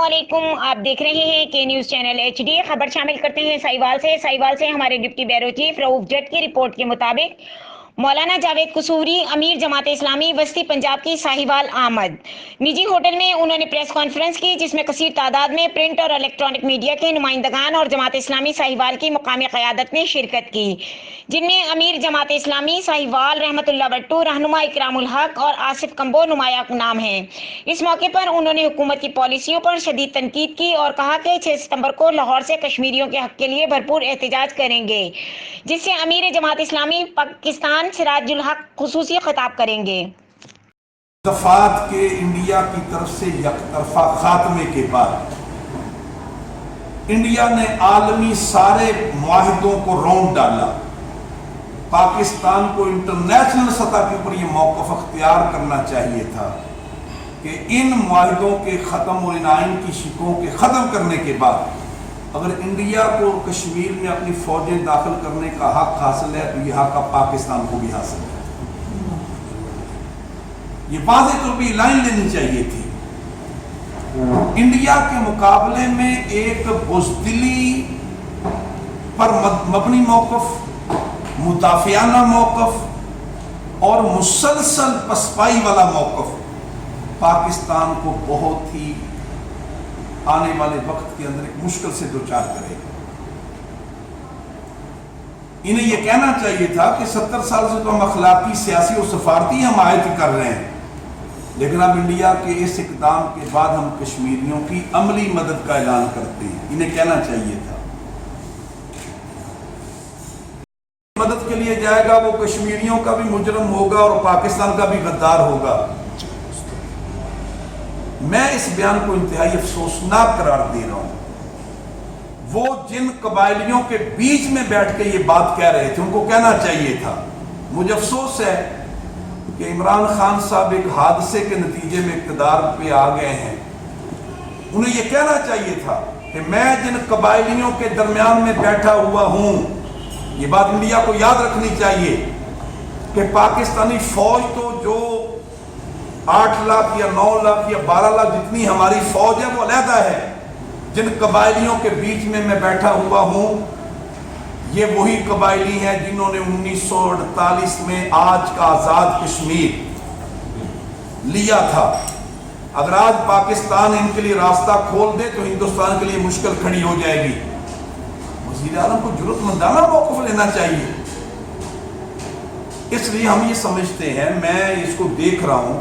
अस्सलामुअलैकुम। आप देख रहे हैं के न्यूज़ चैनल HD। खबर शामिल करते हैं साहिवाल से हमारे डिप्टी ब्यूरो चीफ रऊफ जट की रिपोर्ट के मुताबिक मौलाना जावेद कसूरी अमीर जमात इस्लामी वस्ती पंजाब की साहिवाल आमद। निजी होटल में उन्होंने प्रेस कॉन्फ्रेंस की, जिसमें कसीर तादाद में प्रिंट और इलेक्ट्रॉनिक मीडिया के नुमाइंदगान और जमात इस्लामी साहिवाल की मुकामी क़यादत ने शिरकत की, जिनमें अमीर जमात इस्लामी साहिवाल रहमतुल्लाह भट्टू, रहनुमा इकरामुल हक और आसिफ कंबो नुमाया नाम हैं। इस मौके पर उन्होंने हुकूमत की पॉलिसियों पर शदीद तनकीद की और कहा कि 6 सितंबर को लाहौर से कश्मीरियों के हक के लिए भरपूर एहतजाज करेंगे, जिससे अमीर जमात इस्लामी पाकिस्तान सिराजुल हक खुसूसी खिताब करेंगे। दफात के इंडिया की तरफ से यकतरफा खात्मे के बाद इंडिया ने आलमी सारे मुआहिदों को रौंद डाला। पाकिस्तान को इंटरनेशनल सतह के ऊपर यह मौक़िफ़ अख्तियार करना चाहिए था कि इन मुआहिदों के ख़त्म और इन आइन की शिकों के ख़त्म करने के बाद अगर इंडिया को कश्मीर में अपनी फ़ौजें दाखिल करने का हक हासिल है तो यह हक अब पाकिस्तान को भी हासिल है। ये वाज़ेह तौर पर लाइन लेनी चाहिए थी। इंडिया के मुकाबले में एक बुज़दिली पर मबनी मौक़िफ़, मुदाफ़ियाना मौक़िफ़ और मुसलसल पसपाई वाला मौक़िफ़ पाकिस्तान को बहुत ही आने वाले वक्त के अंदर एक मुश्किल से दो चार करेगा। इन्हें यह कहना चाहिए था कि 70 साल से तो हम अखलाकी, सियासी और सफारती हमायत कर रहे हैं, लेकिन अब इंडिया के इस इक़दाम के बाद हम कश्मीरियों की अमली मदद का ऐलान करते हैं। इन्हें कहना चाहिए था मदद के लिए जाएगा वो कश्मीरियों का भी मुजरम होगा और पाकिस्तान का भी गद्दार होगा। मैं इस बयान को इंतहाई अफसोसनाक करार दे रहा हूं। वो जिन कबायलियों के बीच में बैठ के ये बात कह रहे थे उनको कहना चाहिए था। मुझे अफसोस है कि इमरान खान साहब एक हादसे के नतीजे में इक़्तिदार पे आ गए हैं। उन्हें यह कहना चाहिए था कि मैं जिन कबायलियों के दरमियान में बैठा हुआ हूं, ये बात इंडिया को याद रखनी चाहिए कि पाकिस्तानी फौज तो जो 8 लाख या 9 लाख या 12 लाख जितनी हमारी फौज है वो अलहदा है। जिन कबायलियों के बीच में मैं बैठा हुआ हूं, ये वही कबायली हैं जिन्होंने 1948 में आज का आज़ाद कश्मीर लिया था। अगर आज पाकिस्तान इनके लिए रास्ता खोल दे तो हिंदुस्तान के लिए मुश्किल खड़ी हो जाएगी। वज़ीर आज़म को जुर्रतमंदाना मौक़िफ़ लेना चाहिए। इसलिए हम ये समझते हैं, मैं इसको देख रहा हूं